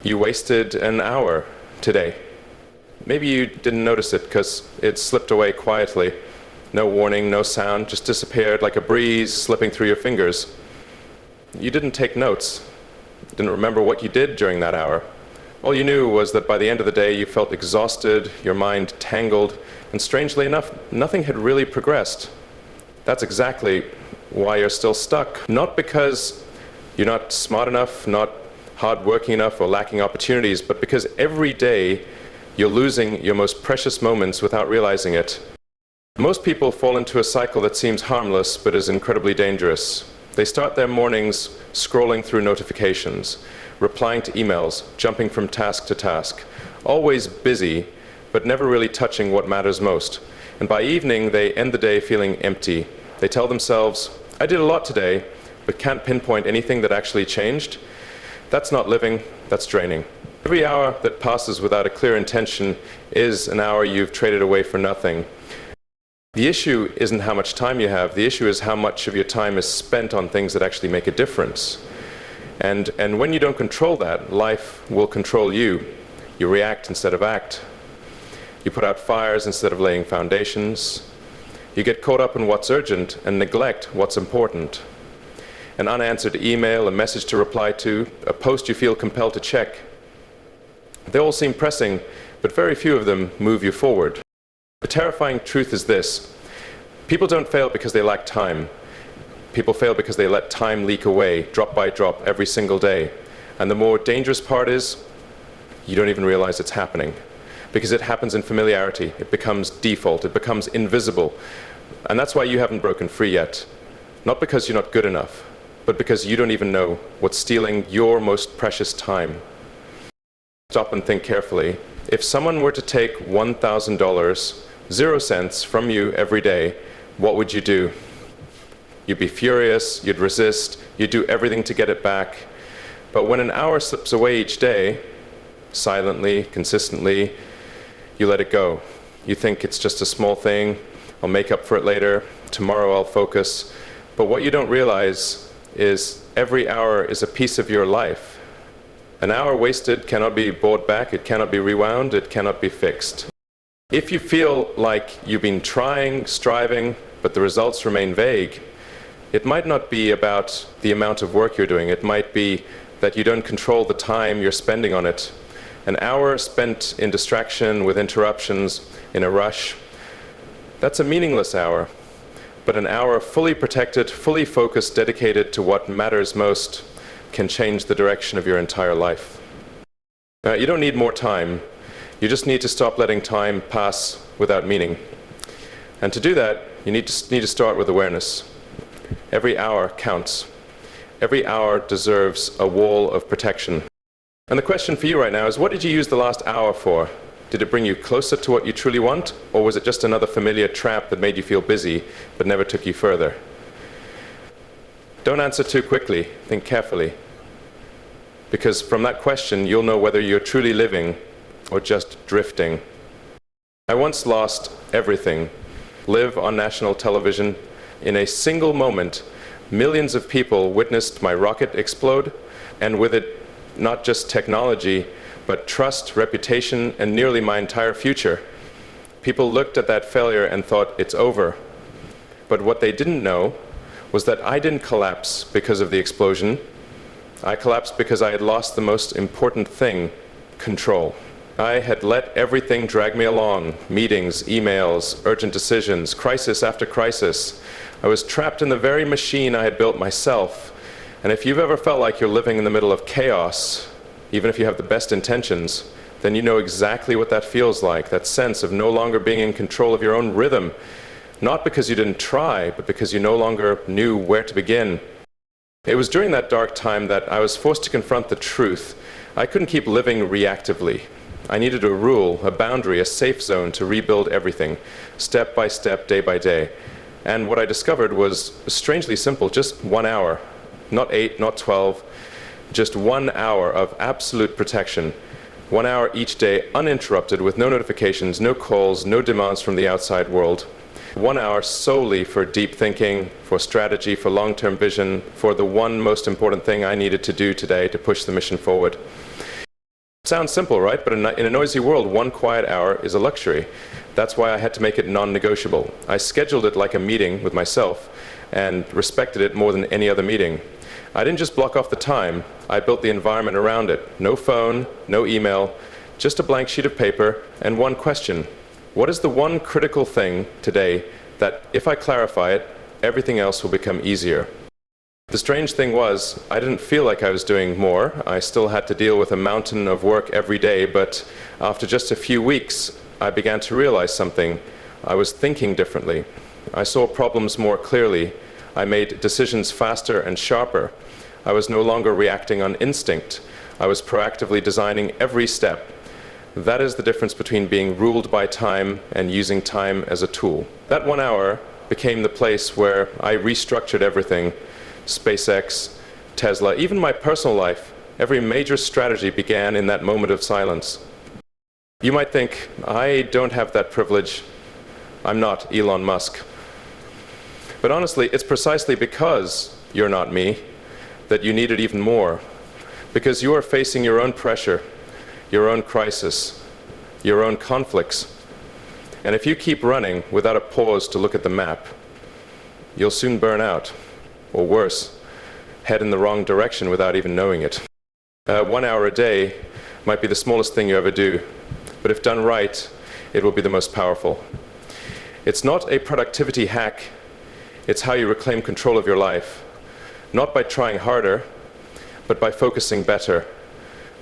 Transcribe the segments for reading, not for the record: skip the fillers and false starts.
You wasted an hour today. Maybe you didn't notice it because it slipped away quietly. No warning, no sound, just disappeared like a breeze slipping through your fingers. You didn't take notes, didn't remember what you did during that hour. All you knew was that by the end of the day you felt exhausted, your mind tangled, and strangely enough, nothing had really progressed. That's exactly why you're still stuck. Not because you're not smart enough, not hardworking enough, or lacking opportunities, but because every day you're losing your most precious moments without realizing it. Most people fall into a cycle that seems harmless but is incredibly dangerous. They start their mornings scrolling through notifications, replying to emails, jumping from task to task, always busy, but never really touching what matters most. And by evening, they end the day feeling empty. They tell themselves, I did a lot today, but can't pinpoint anything that actually changed. That's not living, that's draining. Every hour that passes without a clear intention is an hour you've traded away for nothing. The issue isn't how much time you have, the issue is how much of your time is spent on things that actually make a difference. And when you don't control that, life will control you. You react instead of act. You put out fires instead of laying foundations. You get caught up in what's urgent and neglect what's important. An unanswered email, a message to reply to, a post you feel compelled to check. They all seem pressing, but very few of them move you forward. The terrifying truth is this: people don't fail because they lack time. People fail because they let time leak away, drop by drop, every single day. And the more dangerous part is, you don't even realize it's happening. Because it happens in familiarity, it becomes default, it becomes invisible. And that's why you haven't broken free yet. Not because you're not good enough, but because you don't even know what's stealing your most precious time. Stop and think carefully. If someone were to take $1,000, 0 cents from you every day, what would you do? You'd be furious, you'd resist, you'd do everything to get it back. But when an hour slips away each day, silently, consistently, you let it go. You think it's just a small thing, I'll make up for it later, tomorrow I'll focus. But what you don't realize is every hour is a piece of your life. An hour wasted cannot be bought back, it cannot be rewound, it cannot be fixed. If you feel like you've been trying, striving, but the results remain vague, it might not be about the amount of work you're doing. It might be that you don't control the time you're spending on it. An hour spent in distraction, with interruptions, in a rush, that's a meaningless hour. But an hour fully protected, fully focused, dedicated to what matters most can change the direction of your entire life. Now, you don't need more time. You just need to stop letting time pass without meaning. And to do that, you need to start with awareness. Every hour counts. Every hour deserves a wall of protection. And the question for you right now is, what did you use the last hour for? Did it bring you closer to what you truly want? Or was it just another familiar trap that made you feel busy but never took you further? Don't answer too quickly. Think carefully. Because from that question, you'll know whether you're truly living or just drifting. I once lost everything. Live on national television. In a single moment, millions of people witnessed my rocket explode, and with it, not just technology, but trust, reputation, and nearly my entire future. People looked at that failure and thought, it's over. But what they didn't know was that I didn't collapse because of the explosion. I collapsed because I had lost the most important thing, control. I had let everything drag me along, meetings, emails, urgent decisions, crisis after crisis. I was trapped in the very machine I had built myself. And if you've ever felt like you're living in the middle of chaos, even if you have the best intentions, then you know exactly what that feels like, that sense of no longer being in control of your own rhythm. Not because you didn't try, but because you no longer knew where to begin. It was during that dark time that I was forced to confront the truth. I couldn't keep living reactively. I needed a rule, a boundary, a safe zone to rebuild everything, step by step, day by day. And what I discovered was strangely simple, just 1 hour. Not 8, not 12, just 1 hour of absolute protection. 1 hour each day, uninterrupted, with no notifications, no calls, no demands from the outside world. 1 hour solely for deep thinking, for strategy, for long-term vision, for the one most important thing I needed to do today to push the mission forward. Sounds simple, right? But in a noisy world, one quiet hour is a luxury. That's why I had to make it non-negotiable. I scheduled it like a meeting with myself and respected it more than any other meeting. I didn't just block off the time, I built the environment around it. No phone, no email, just a blank sheet of paper and one question. What is the one critical thing today that, if I clarify it, everything else will become easier? The strange thing was, I didn't feel like I was doing more. I still had to deal with a mountain of work every day, but after just a few weeks, I began to realize something. I was thinking differently. I saw problems more clearly. I made decisions faster and sharper. I was no longer reacting on instinct. I was proactively designing every step. That is the difference between being ruled by time and using time as a tool. That 1 hour became the place where I restructured everything. SpaceX, Tesla, even my personal life. Every major strategy began in that moment of silence. You might think, I don't have that privilege. I'm not Elon Musk. But honestly, it's precisely because you're not me that you need it even more. Because you are facing your own pressure, your own crisis, your own conflicts. And if you keep running without a pause to look at the map, you'll soon burn out. Or worse, head in the wrong direction without even knowing it. 1 hour a day might be the smallest thing you ever do, but if done right, it will be the most powerful. It's not a productivity hack, it's how you reclaim control of your life. Not by trying harder, but by focusing better.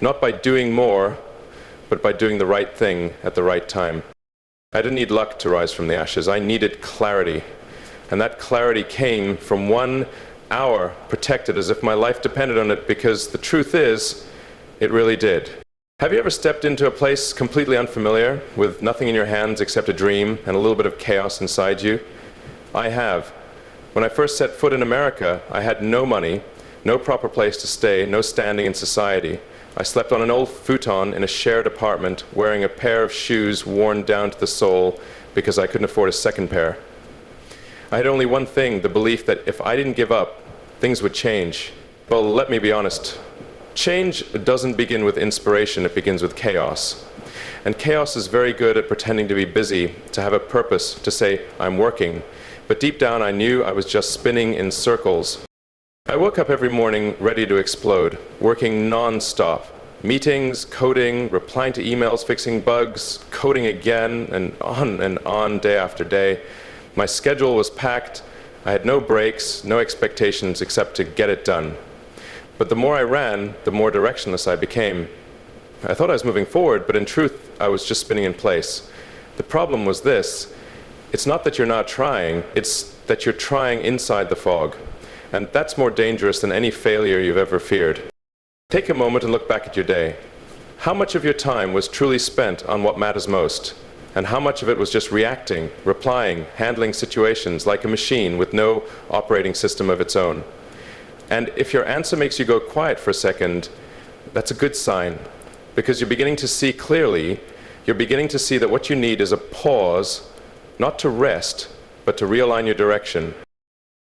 Not by doing more, but by doing the right thing at the right time. I didn't need luck to rise from the ashes, I needed clarity. And that clarity came from 1 hour protected as if my life depended on it, because the truth is, it really did. Have you ever stepped into a place completely unfamiliar, with nothing in your hands except a dream and a little bit of chaos inside you? I have. When I first set foot in America, I had no money, no proper place to stay, no standing in society. I slept on an old futon in a shared apartment, wearing a pair of shoes worn down to the sole because I couldn't afford a second pair. I had only one thing, the belief that if I didn't give up, things would change. Well, let me be honest. Change doesn't begin with inspiration, it begins with chaos. And chaos is very good at pretending to be busy, to have a purpose, to say, I'm working. But deep down I knew I was just spinning in circles. I woke up every morning ready to explode, working non-stop. Meetings, coding, replying to emails, fixing bugs, coding again, and on day after day. My schedule was packed. I had no breaks, no expectations except to get it done. But the more I ran, the more directionless I became. I thought I was moving forward, but in truth, I was just spinning in place. The problem was this. It's not that you're not trying, it's that you're trying inside the fog. And that's more dangerous than any failure you've ever feared. Take a moment and look back at your day. How much of your time was truly spent on what matters most? And how much of it was just reacting, replying, handling situations like a machine with no operating system of its own? And if your answer makes you go quiet for a second, that's a good sign, because you're beginning to see clearly, you're beginning to see that what you need is a pause, not to rest, but to realign your direction.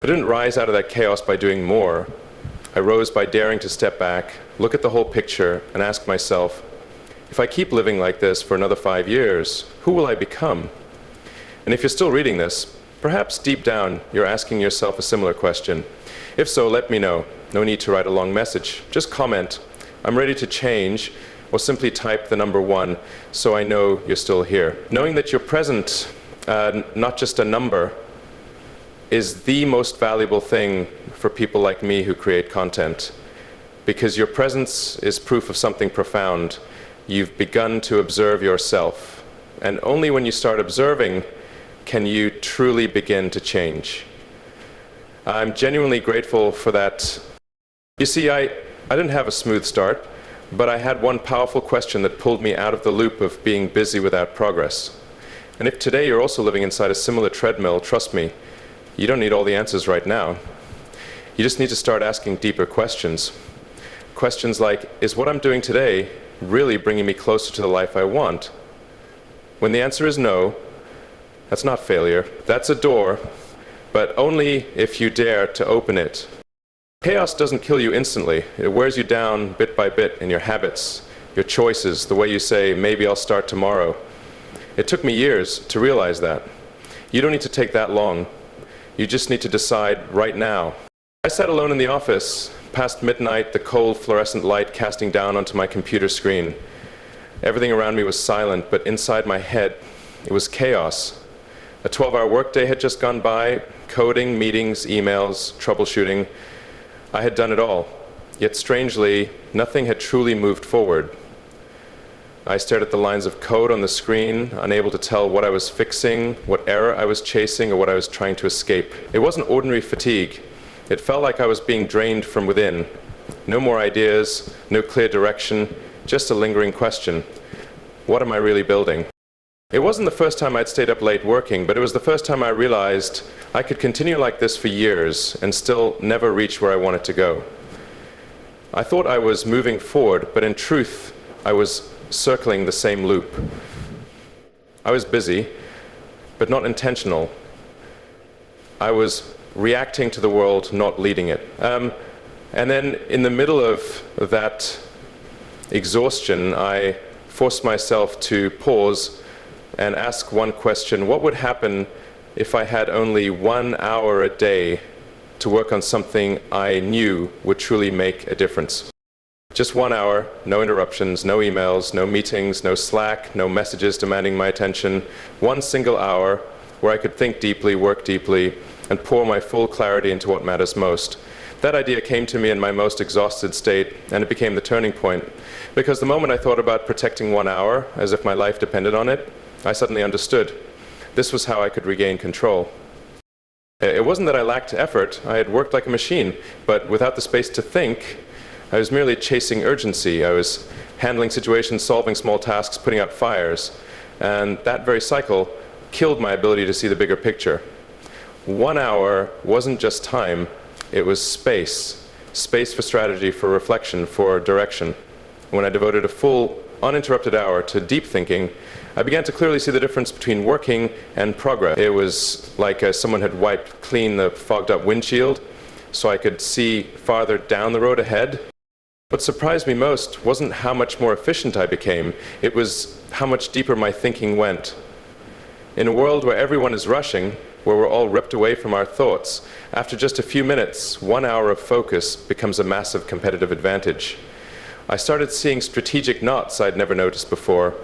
I didn't rise out of that chaos by doing more. I rose by daring to step back, look at the whole picture, and ask myself, if I keep living like this for another 5 years, who will I become? And if you're still reading this, perhaps deep down you're asking yourself a similar question. If so, let me know. No need to write a long message. Just comment, I'm ready to change, or simply type the number 1 so I know you're still here. Knowing that you're present, not just a number, is the most valuable thing for people like me who create content. Because your presence is proof of something profound. You've begun to observe yourself. And only when you start observing can you truly begin to change. I'm genuinely grateful for that. You see, I didn't have a smooth start, but I had one powerful question that pulled me out of the loop of being busy without progress. And if today you're also living inside a similar treadmill, trust me, you don't need all the answers right now. You just need to start asking deeper questions. Questions like, is what I'm doing today really bringing me closer to the life I want? When the answer is no, that's not failure. That's a door, but only if you dare to open it. Chaos doesn't kill you instantly. It wears you down bit by bit in your habits, your choices, the way you say, maybe I'll start tomorrow. It took me years to realize that. You don't need to take that long. You just need to decide right now. I sat alone in the office, past midnight, the cold fluorescent light casting down onto my computer screen. Everything around me was silent, but inside my head, it was chaos. A 12-hour workday had just gone by, coding, meetings, emails, troubleshooting. I had done it all. Yet strangely, nothing had truly moved forward. I stared at the lines of code on the screen, unable to tell what I was fixing, what error I was chasing, or what I was trying to escape. It wasn't ordinary fatigue. It felt like I was being drained from within. No more ideas, no clear direction, just a lingering question. What am I really building? It wasn't the first time I'd stayed up late working, but it was the first time I realized I could continue like this for years and still never reach where I wanted to go. I thought I was moving forward, but in truth, I was circling the same loop. I was busy, but not intentional. I was reacting to the world, not leading it. And then in the middle of that exhaustion, I forced myself to pause and ask one question: what would happen if I had only 1 hour a day to work on something I knew would truly make a difference? Just 1 hour, no interruptions, no emails, no meetings, no Slack, no messages demanding my attention. 1 single hour where I could think deeply, work deeply, and pour my full clarity into what matters most. That idea came to me in my most exhausted state, and it became the turning point. Because the moment I thought about protecting 1 hour, as if my life depended on it, I suddenly understood. This was how I could regain control. It wasn't that I lacked effort. I had worked like a machine, but without the space to think, I was merely chasing urgency. I was handling situations, solving small tasks, putting out fires. And that very cycle killed my ability to see the bigger picture. 1 hour wasn't just time, it was space. Space for strategy, for reflection, for direction. When I devoted a full, uninterrupted hour to deep thinking, I began to clearly see the difference between working and progress. It was like someone had wiped clean the fogged up windshield, so I could see farther down the road ahead. What surprised me most wasn't how much more efficient I became, it was how much deeper my thinking went. In a world where everyone is rushing, where we're all ripped away from our thoughts, after just a few minutes, 1 hour of focus becomes a massive competitive advantage. I started seeing strategic knots I'd never noticed before.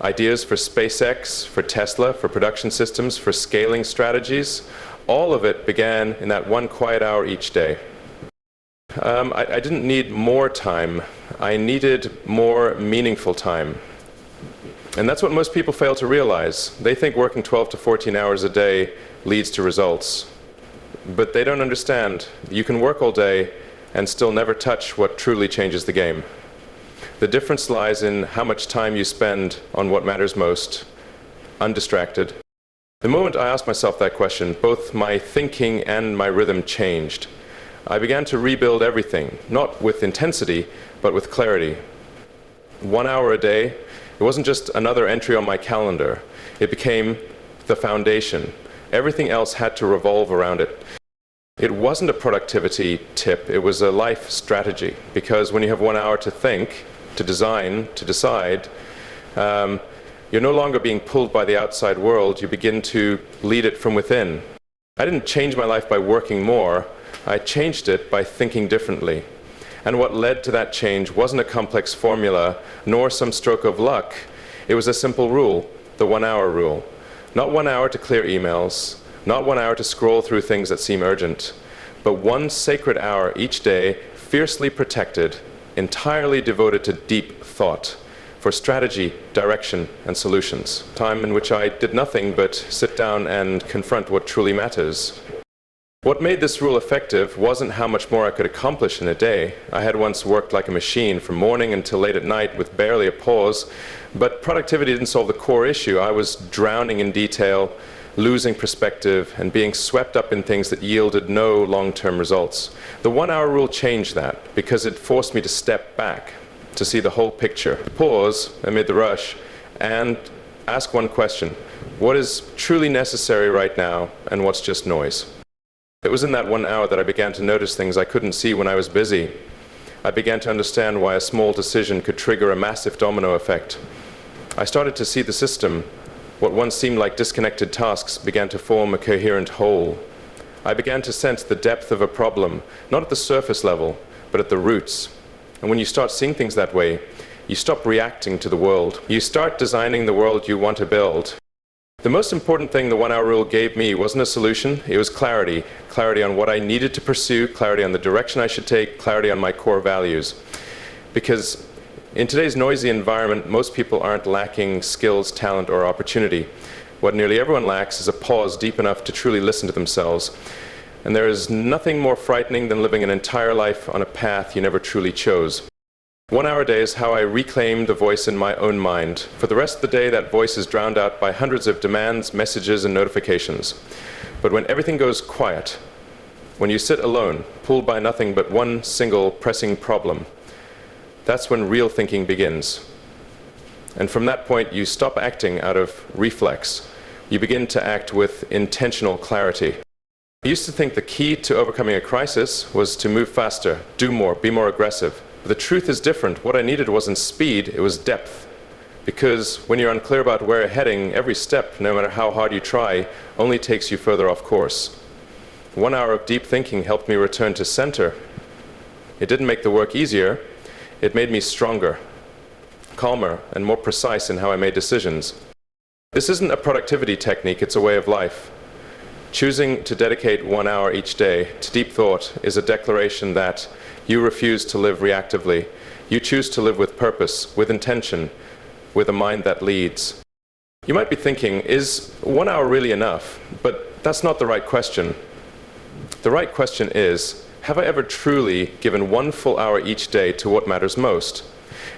Ideas for SpaceX, for Tesla, for production systems, for scaling strategies, all of it began in that 1 quiet hour each day. I didn't need more time, I needed more meaningful time. And that's what most people fail to realize. They think working 12 to 14 hours a day leads to results. But they don't understand. You can work all day and still never touch what truly changes the game. The difference lies in how much time you spend on what matters most, undistracted. The moment I asked myself that question, both my thinking and my rhythm changed. I began to rebuild everything, not with intensity, but with clarity. 1 hour a day, it wasn't just another entry on my calendar. It became the foundation. Everything else had to revolve around it. It wasn't a productivity tip, it was a life strategy. Because when you have 1 hour to think, to design, to decide, you're no longer being pulled by the outside world, you begin to lead it from within. I didn't change my life by working more, I changed it by thinking differently. And what led to that change wasn't a complex formula, nor some stroke of luck. It was a simple rule, the 1 hour rule. Not 1 hour to clear emails, not 1 hour to scroll through things that seem urgent, but 1 sacred hour each day, fiercely protected, entirely devoted to deep thought, for strategy, direction, and solutions. Time in which I did nothing but sit down and confront what truly matters. What made this rule effective wasn't how much more I could accomplish in a day. I had once worked like a machine from morning until late at night with barely a pause, but productivity didn't solve the core issue. I was drowning in detail, losing perspective, and being swept up in things that yielded no long-term results. The 1 hour rule changed that because it forced me to step back, to see the whole picture, pause amid the rush, and ask one question: what is truly necessary right now, and what's just noise? It was in that 1 hour that I began to notice things I couldn't see when I was busy. I began to understand why a small decision could trigger a massive domino effect. I started to see the system. What once seemed like disconnected tasks began to form a coherent whole. I began to sense the depth of a problem, not at the surface level, but at the roots. And when you start seeing things that way, you stop reacting to the world. You start designing the world you want to build. The most important thing the 1 hour rule gave me wasn't a solution, it was clarity. Clarity on what I needed to pursue, clarity on the direction I should take, clarity on my core values. Because in today's noisy environment, most people aren't lacking skills, talent, or opportunity. What nearly everyone lacks is a pause deep enough to truly listen to themselves. And there is nothing more frightening than living an entire life on a path you never truly chose. 1 hour a day is how I reclaim the voice in my own mind. For the rest of the day, that voice is drowned out by hundreds of demands, messages, and notifications. But when everything goes quiet, when you sit alone, pulled by nothing but one single pressing problem, that's when real thinking begins. And from that point, you stop acting out of reflex. You begin to act with intentional clarity. I used to think the key to overcoming a crisis was to move faster, do more, be more aggressive. But the truth is different. What I needed wasn't speed, it was depth. Because when you're unclear about where you're heading, every step, no matter how hard you try, only takes you further off course. 1 hour of deep thinking helped me return to center. It didn't make the work easier, it made me stronger, calmer, and more precise in how I made decisions. This isn't a productivity technique, it's a way of life. Choosing to dedicate 1 hour each day to deep thought is a declaration that you refuse to live reactively. You choose to live with purpose, with intention, with a mind that leads. You might be thinking, is 1 hour really enough? But that's not the right question. The right question is, have I ever truly given 1 full hour each day to what matters most?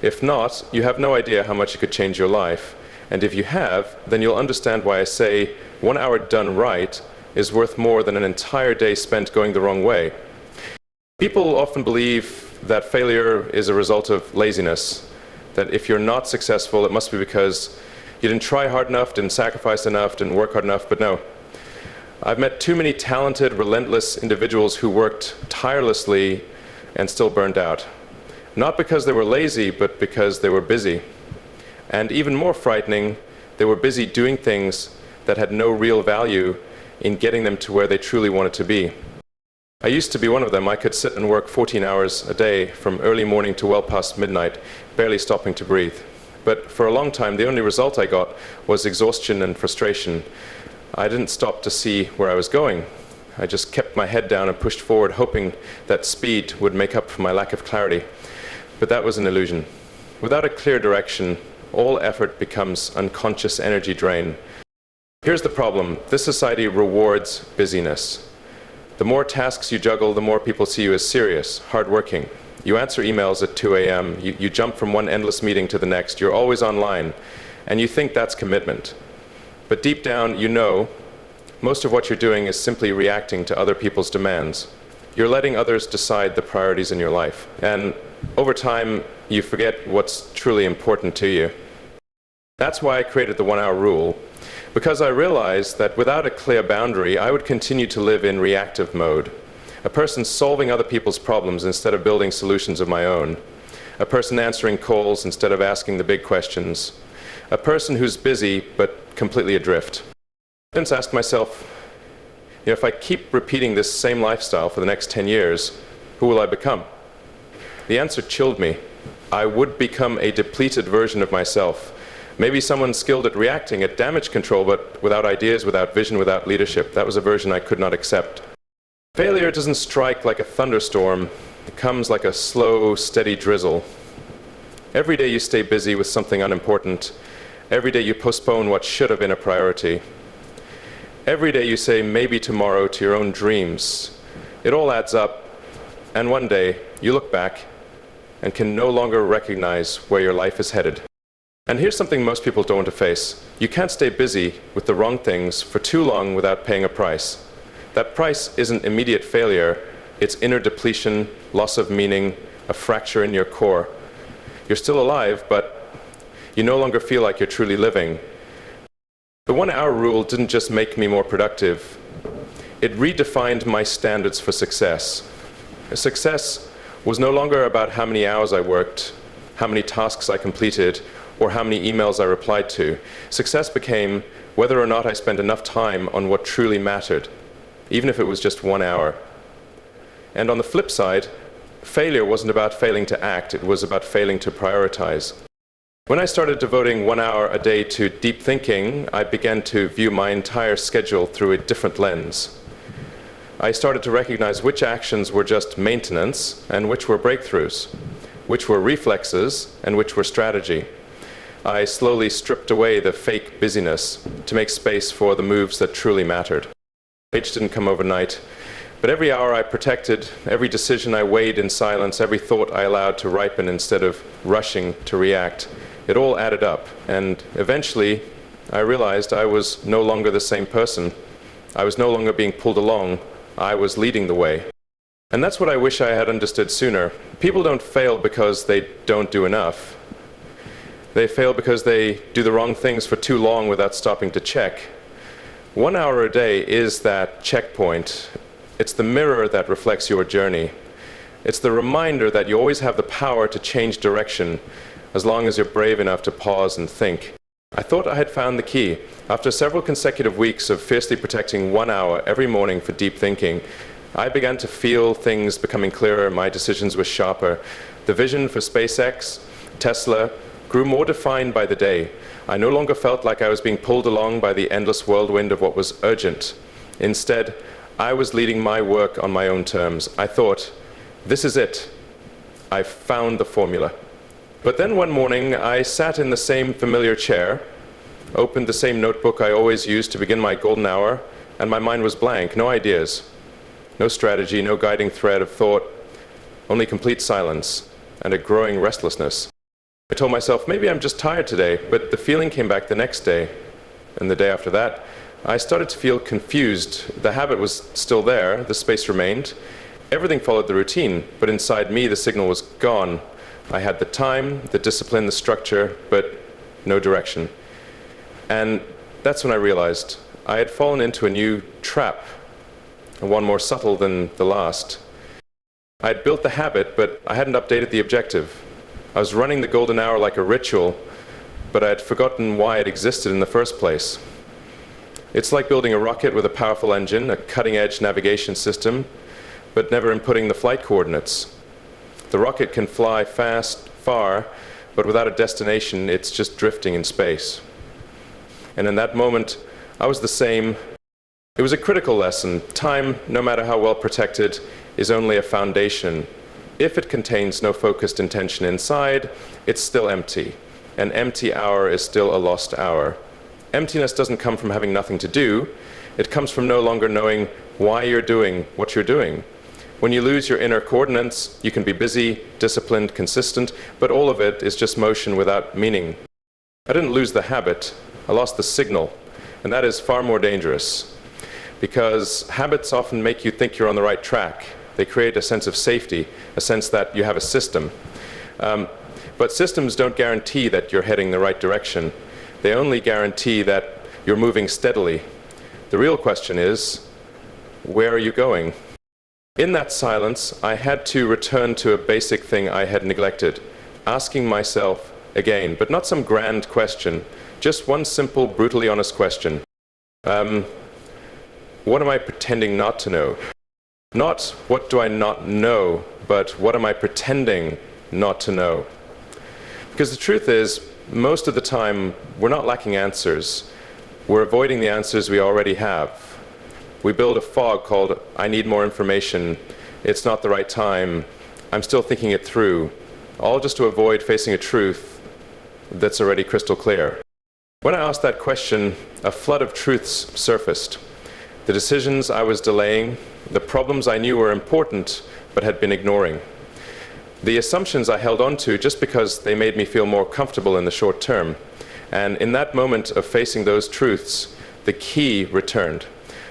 If not, you have no idea how much it could change your life. And if you have, then you'll understand why I say 1 hour done right is worth more than an entire day spent going the wrong way. People often believe that failure is a result of laziness, that if you're not successful, it must be because you didn't try hard enough, didn't sacrifice enough, didn't work hard enough, but no. I've met too many talented, relentless individuals who worked tirelessly and still burned out. Not because they were lazy, but because they were busy. And even more frightening, they were busy doing things that had no real value in getting them to where they truly wanted to be. I used to be one of them. I could sit and work 14 hours a day from early morning to well past midnight, barely stopping to breathe. But for a long time, the only result I got was exhaustion and frustration. I didn't stop to see where I was going. I just kept my head down and pushed forward, hoping that speed would make up for my lack of clarity. But that was an illusion. Without a clear direction, all effort becomes unconscious energy drain. Here's the problem. This society rewards busyness. The more tasks you juggle, the more people see you as serious, hardworking. You answer emails at 2 a.m., you jump from one endless meeting to the next, you're always online, and you think that's commitment. But deep down, you know, most of what you're doing is simply reacting to other people's demands. You're letting others decide the priorities in your life. And over time, you forget what's truly important to you. That's why I created the 1 hour rule. Because I realized that without a clear boundary, I would continue to live in reactive mode. A person solving other people's problems instead of building solutions of my own. A person answering calls instead of asking the big questions. A person who's busy but completely adrift. I once asked myself, if I keep repeating this same lifestyle for the next 10 years, who will I become? The answer chilled me. I would become a depleted version of myself. Maybe someone skilled at reacting, at damage control, but without ideas, without vision, without leadership. That was a version I could not accept. Failure doesn't strike like a thunderstorm. It comes like a slow, steady drizzle. Every day you stay busy with something unimportant. Every day you postpone what should have been a priority. Every day you say maybe tomorrow to your own dreams. It all adds up, and one day you look back and can no longer recognize where your life is headed. And here's something most people don't want to face. You can't stay busy with the wrong things for too long without paying a price. That price isn't immediate failure, it's inner depletion, loss of meaning, a fracture in your core. You're still alive, but you no longer feel like you're truly living. The 1 hour rule didn't just make me more productive, it redefined my standards for success. Success was no longer about how many hours I worked, how many tasks I completed, or how many emails I replied to. Success became whether or not I spent enough time on what truly mattered, even if it was just 1 hour. And on the flip side, failure wasn't about failing to act, it was about failing to prioritize. When I started devoting 1 hour a day to deep thinking, I began to view my entire schedule through a different lens. I started to recognize which actions were just maintenance and which were breakthroughs, which were reflexes and which were strategy. I slowly stripped away the fake busyness to make space for the moves that truly mattered. Change didn't come overnight, but every hour I protected, every decision I weighed in silence, every thought I allowed to ripen instead of rushing to react, it all added up. And eventually, I realized I was no longer the same person. I was no longer being pulled along. I was leading the way. And that's what I wish I had understood sooner. People don't fail because they don't do enough. They fail because they do the wrong things for too long without stopping to check. 1 hour a day is that checkpoint. It's the mirror that reflects your journey. It's the reminder that you always have the power to change direction as long as you're brave enough to pause and think. I thought I had found the key. After several consecutive weeks of fiercely protecting 1 hour every morning for deep thinking, I began to feel things becoming clearer, my decisions were sharper. The vision for SpaceX, Tesla, grew more defined by the day. I no longer felt like I was being pulled along by the endless whirlwind of what was urgent. Instead, I was leading my work on my own terms. I thought, this is it. I've found the formula. But then one morning, I sat in the same familiar chair, opened the same notebook I always used to begin my golden hour, and my mind was blank, no ideas, no strategy, no guiding thread of thought, only complete silence and a growing restlessness. I told myself, maybe I'm just tired today, but the feeling came back the next day, and the day after that. I started to feel confused. The habit was still there, the space remained. Everything followed the routine, but inside me the signal was gone. I had the time, the discipline, the structure, but no direction. And that's when I realized I had fallen into a new trap, and one more subtle than the last. I had built the habit, but I hadn't updated the objective. I was running the golden hour like a ritual, but I had forgotten why it existed in the first place. It's like building a rocket with a powerful engine, a cutting-edge navigation system, but never inputting the flight coordinates. The rocket can fly fast, far, but without a destination, it's just drifting in space. And in that moment, I was the same. It was a critical lesson. Time, no matter how well protected, is only a foundation. If it contains no focused intention inside, it's still empty. An empty hour is still a lost hour. Emptiness doesn't come from having nothing to do. It comes from no longer knowing why you're doing what you're doing. When you lose your inner coordinates, you can be busy, disciplined, consistent, but all of it is just motion without meaning. I didn't lose the habit, I lost the signal, and that is far more dangerous, because habits often make you think you're on the right track. They create a sense of safety, a sense that you have a system. But systems don't guarantee that you're heading the right direction. They only guarantee that you're moving steadily. The real question is, where are you going? In that silence, I had to return to a basic thing I had neglected, asking myself again, but not some grand question, just one simple, brutally honest question. What am I pretending not to know? Not what do I not know, but what am I pretending not to know? Because the truth is, most of the time, we're not lacking answers. We're avoiding the answers we already have. We build a fog called, I need more information, it's not the right time, I'm still thinking it through, all just to avoid facing a truth that's already crystal clear. When I asked that question, a flood of truths surfaced. The decisions I was delaying, the problems I knew were important but had been ignoring. The assumptions I held on to just because they made me feel more comfortable in the short term. And in that moment of facing those truths, the key returned.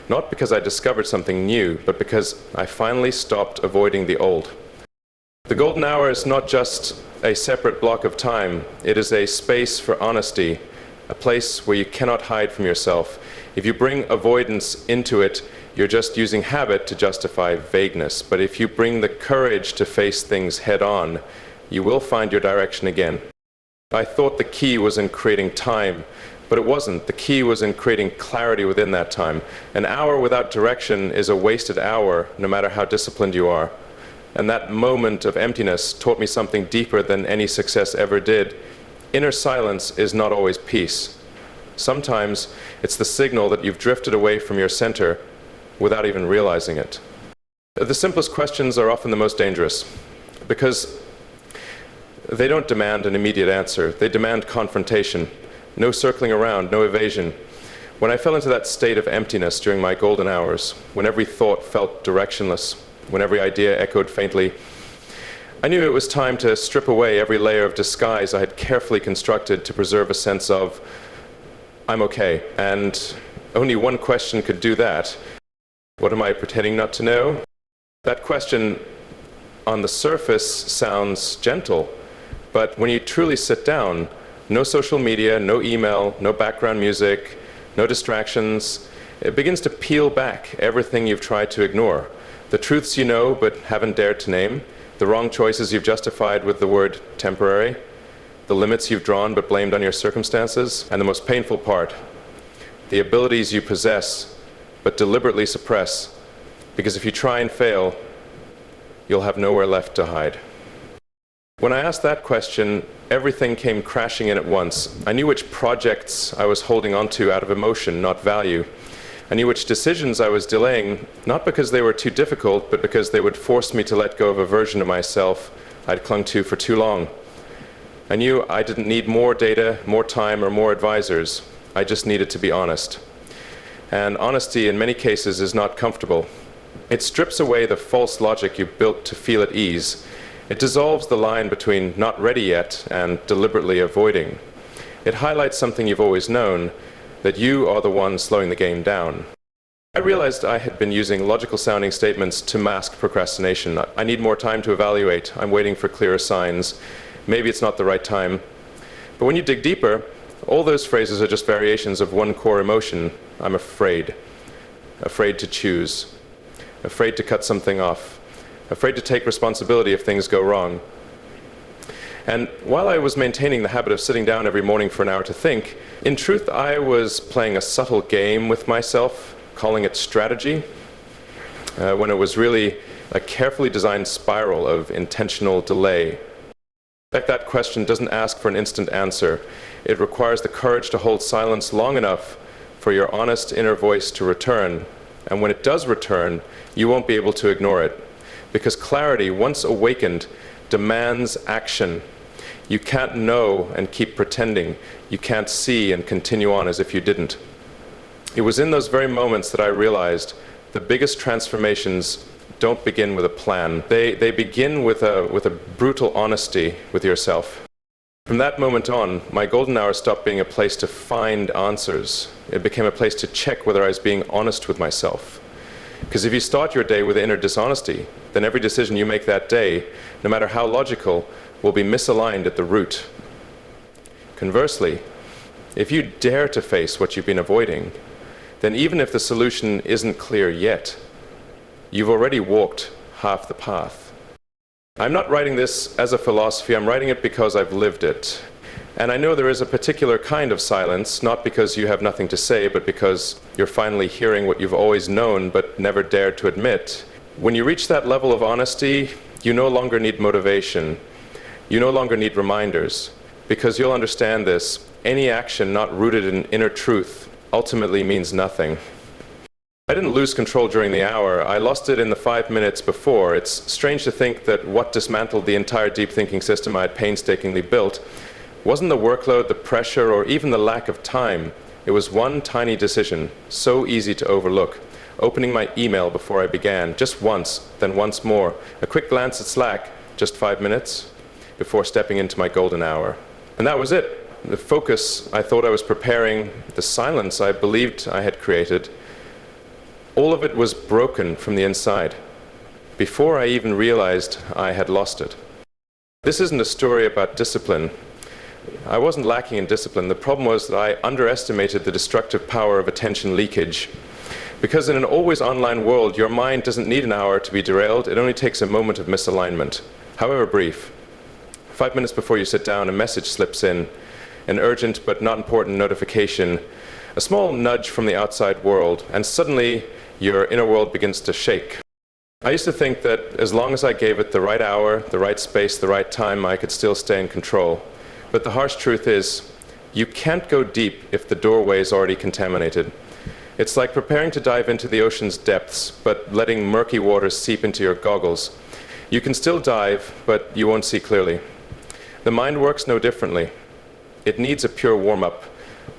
Not because I discovered something new, but because I finally stopped avoiding the old. The golden hour is not just a separate block of time. It is a space for honesty, a place where you cannot hide from yourself. If you bring avoidance into it, You're just using habit to justify vagueness. But if you bring the courage to face things head on, you will find your direction again. I thought the key was in creating time, but it wasn't. The key was in creating clarity within that time. An hour without direction is a wasted hour, no matter how disciplined you are. And that moment of emptiness taught me something deeper than any success ever did. Inner silence is not always peace. Sometimes it's the signal that you've drifted away from your center without even realizing it. The simplest questions are often the most dangerous because they don't demand an immediate answer. They demand confrontation. No circling around, no evasion. When I fell into that state of emptiness during my golden hours, when every thought felt directionless, when every idea echoed faintly, I knew it was time to strip away every layer of disguise I had carefully constructed to preserve a sense of, I'm okay. And only one question could do that. What am I pretending not to know? That question on the surface sounds gentle, but when you truly sit down, no social media, no email, no background music, no distractions, it begins to peel back everything you've tried to ignore. The truths you know but haven't dared to name, the wrong choices you've justified with the word temporary, the limits you've drawn but blamed on your circumstances, and the most painful part, the abilities you possess but deliberately suppress, because if you try and fail, you'll have nowhere left to hide. When I asked that question, everything came crashing in at once. I knew which projects I was holding onto out of emotion, not value. I knew which decisions I was delaying, not because they were too difficult, but because they would force me to let go of a version of myself I'd clung to for too long. I knew I didn't need more data, more time, or more advisors. I just needed to be honest. And honesty, in many cases, is not comfortable. It strips away the false logic you built to feel at ease. It dissolves the line between not ready yet and deliberately avoiding. It highlights something you've always known, that you are the one slowing the game down. I realized I had been using logical-sounding statements to mask procrastination. I need more time to evaluate. I'm waiting for clearer signs. Maybe it's not the right time. But when you dig deeper, all those phrases are just variations of one core emotion. I'm afraid. Afraid to choose. Afraid to cut something off. Afraid to take responsibility if things go wrong. And while I was maintaining the habit of sitting down every morning for an hour to think, in truth I was playing a subtle game with myself, calling it strategy, when it was really a carefully designed spiral of intentional delay. In fact, that question doesn't ask for an instant answer. It requires the courage to hold silence long enough for your honest inner voice to return. And when it does return, you won't be able to ignore it. Because clarity, once awakened, demands action. You can't know and keep pretending. You can't see and continue on as if you didn't. It was in those very moments that I realized the biggest transformations don't begin with a plan. They begin with a brutal honesty with yourself. From that moment on, my golden hour stopped being a place to find answers. It became a place to check whether I was being honest with myself. Because if you start your day with inner dishonesty, then every decision you make that day, no matter how logical, will be misaligned at the root. Conversely, if you dare to face what you've been avoiding, then even if the solution isn't clear yet, you've already walked half the path. I'm not writing this as a philosophy, I'm writing it because I've lived it. And I know there is a particular kind of silence, not because you have nothing to say, but because you're finally hearing what you've always known but never dared to admit. When you reach that level of honesty, you no longer need motivation. You no longer need reminders. Because you'll understand this, any action not rooted in inner truth ultimately means nothing. I didn't lose control during the hour. I lost it in the 5 minutes before. It's strange to think that what dismantled the entire deep thinking system I had painstakingly built wasn't the workload, the pressure, or even the lack of time. It was one tiny decision, so easy to overlook. Opening my email before I began, just once, then once more. A quick glance at Slack, just 5 minutes, before stepping into my golden hour. And that was it. The focus I thought I was preparing, the silence I believed I had created, all of it was broken from the inside, before I even realized I had lost it. This isn't a story about discipline. I wasn't lacking in discipline. The problem was that I underestimated the destructive power of attention leakage. Because in an always online world, your mind doesn't need an hour to be derailed. It only takes a moment of misalignment, however brief. 5 minutes before you sit down, a message slips in, an urgent but not important notification, a small nudge from the outside world, and suddenly your inner world begins to shake. I used to think that as long as I gave it the right hour, the right space, the right time, I could still stay in control. But the harsh truth is, you can't go deep if the doorway is already contaminated. It's like preparing to dive into the ocean's depths, but letting murky waters seep into your goggles. You can still dive, but you won't see clearly. The mind works no differently. It needs a pure warm-up.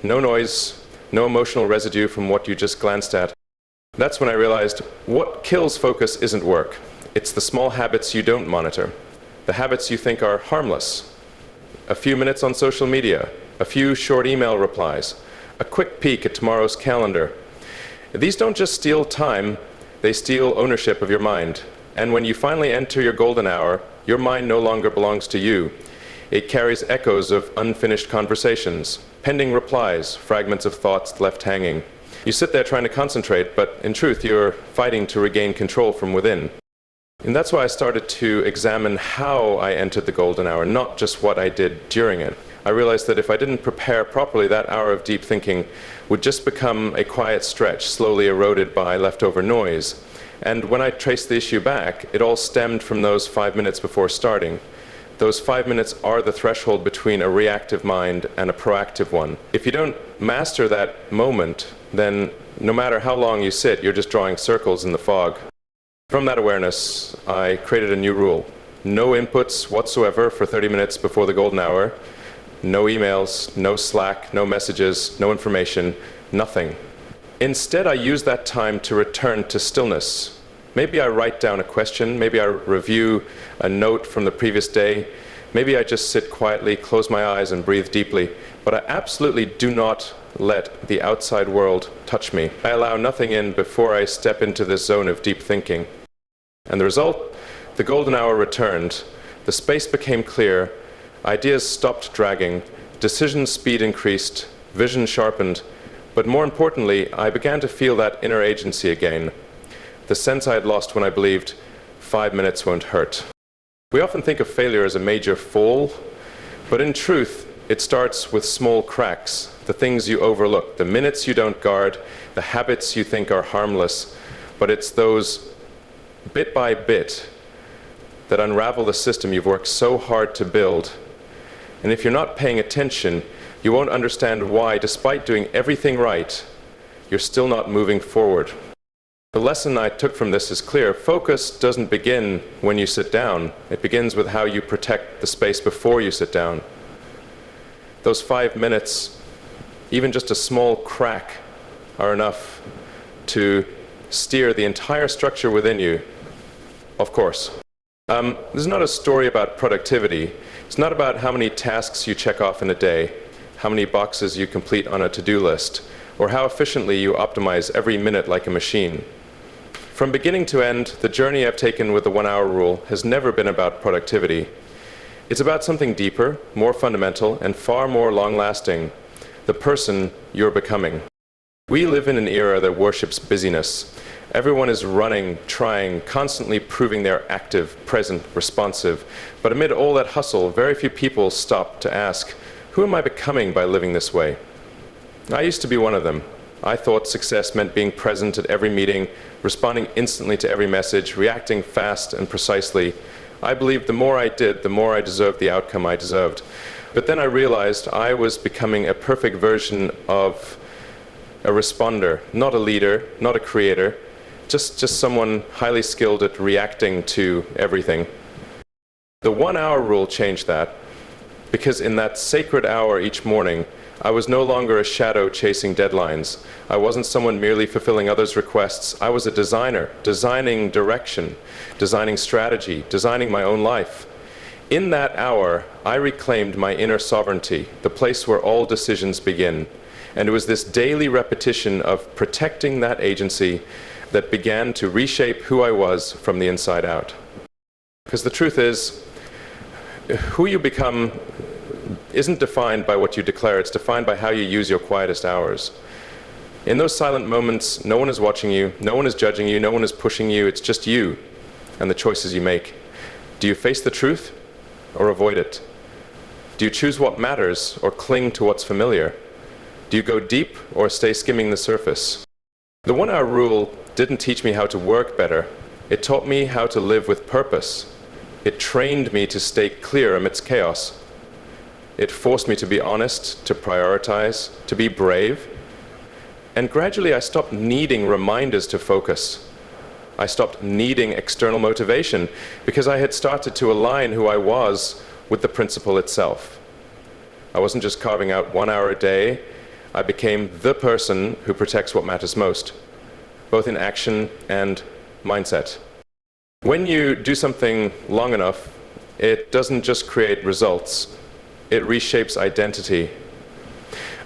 No noise, no emotional residue from what you just glanced at. That's when I realized what kills focus isn't work. It's the small habits you don't monitor. The habits you think are harmless. A few minutes on social media, a few short email replies, a quick peek at tomorrow's calendar. These don't just steal time, they steal ownership of your mind. And when you finally enter your golden hour, your mind no longer belongs to you. It carries echoes of unfinished conversations, pending replies, fragments of thoughts left hanging. You sit there trying to concentrate, but in truth, you're fighting to regain control from within. And that's why I started to examine how I entered the golden hour, not just what I did during it. I realized that if I didn't prepare properly, that hour of deep thinking would just become a quiet stretch, slowly eroded by leftover noise. And when I traced the issue back, it all stemmed from those 5 minutes before starting. Those 5 minutes are the threshold between a reactive mind and a proactive one. If you don't master that moment, then no matter how long you sit, you're just drawing circles in the fog. From that awareness, I created a new rule. No inputs whatsoever for 30 minutes before the golden hour. No emails, no Slack, no messages, no information, nothing. Instead, I use that time to return to stillness. Maybe I write down a question, maybe I review a note from the previous day, maybe I just sit quietly, close my eyes and breathe deeply, but I absolutely do not let the outside world touch me. I allow nothing in before I step into this zone of deep thinking. And the result? The golden hour returned, the space became clear, ideas stopped dragging, decision speed increased, vision sharpened, but more importantly, I began to feel that inner agency again. The sense I had lost when I believed 5 minutes won't hurt. We often think of failure as a major fall, but in truth, it starts with small cracks, the things you overlook, the minutes you don't guard, the habits you think are harmless, but it's those bit by bit that unravel the system you've worked so hard to build. And if you're not paying attention, you won't understand why, despite doing everything right, you're still not moving forward. The lesson I took from this is clear. Focus doesn't begin when you sit down. It begins with how you protect the space before you sit down. Those 5 minutes, even just a small crack, are enough to steer the entire structure within you, of course. This is not a story about productivity. It's not about how many tasks you check off in a day, how many boxes you complete on a to-do list, or how efficiently you optimize every minute like a machine. From beginning to end, the journey I've taken with the 1 hour rule has never been about productivity. It's about something deeper, more fundamental, and far more long-lasting, the person you're becoming. We live in an era that worships busyness. Everyone is running, trying, constantly proving they're active, present, responsive. But amid all that hustle, very few people stop to ask, who am I becoming by living this way? I used to be one of them. I thought success meant being present at every meeting, responding instantly to every message, reacting fast and precisely. I believed the more I did, the more I deserved the outcome I deserved. But then I realized I was becoming a perfect version of a responder, not a leader, not a creator, just someone highly skilled at reacting to everything. The 1 hour rule changed that, because in that sacred hour each morning, I was no longer a shadow chasing deadlines. I wasn't someone merely fulfilling others' requests. I was a designer, designing direction, designing strategy, designing my own life. In that hour, I reclaimed my inner sovereignty, the place where all decisions begin. And it was this daily repetition of protecting that agency that began to reshape who I was from the inside out. Because the truth is, who you become isn't defined by what you declare, it's defined by how you use your quietest hours. In those silent moments, no one is watching you, no one is judging you, no one is pushing you, it's just you and the choices you make. Do you face the truth or avoid it? Do you choose what matters or cling to what's familiar? Do you go deep or stay skimming the surface? The 1 hour rule didn't teach me how to work better. It taught me how to live with purpose. It trained me to stay clear amidst chaos. It forced me to be honest, to prioritize, to be brave. And gradually I stopped needing reminders to focus. I stopped needing external motivation because I had started to align who I was with the principle itself. I wasn't just carving out 1 hour a day. I became the person who protects what matters most, both in action and mindset. When you do something long enough, it doesn't just create results, it reshapes identity.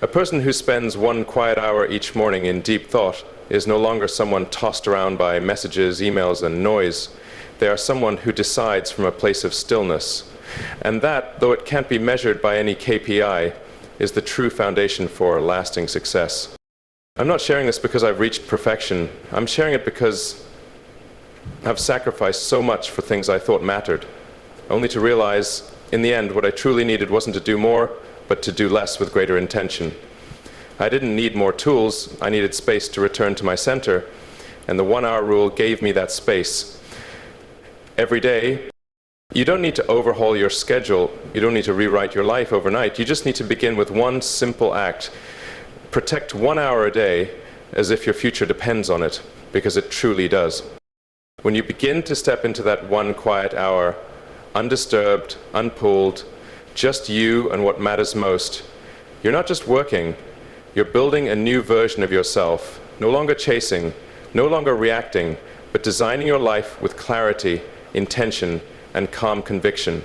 A person who spends 1 quiet hour each morning in deep thought is no longer someone tossed around by messages, emails, and noise. They are someone who decides from a place of stillness. And that, though it can't be measured by any KPI, is the true foundation for lasting success. I'm not sharing this because I've reached perfection. I'm sharing it because I've sacrificed so much for things I thought mattered, only to realize, in the end, what I truly needed wasn't to do more, but to do less with greater intention. I didn't need more tools, I needed space to return to my center, and the 1 hour rule gave me that space. Every day, you don't need to overhaul your schedule, you don't need to rewrite your life overnight, you just need to begin with one simple act. Protect 1 hour a day as if your future depends on it, because it truly does. When you begin to step into that 1 quiet hour, undisturbed, unpulled, just you and what matters most, you're not just working, you're building a new version of yourself, no longer chasing, no longer reacting, but designing your life with clarity, intention, and calm conviction.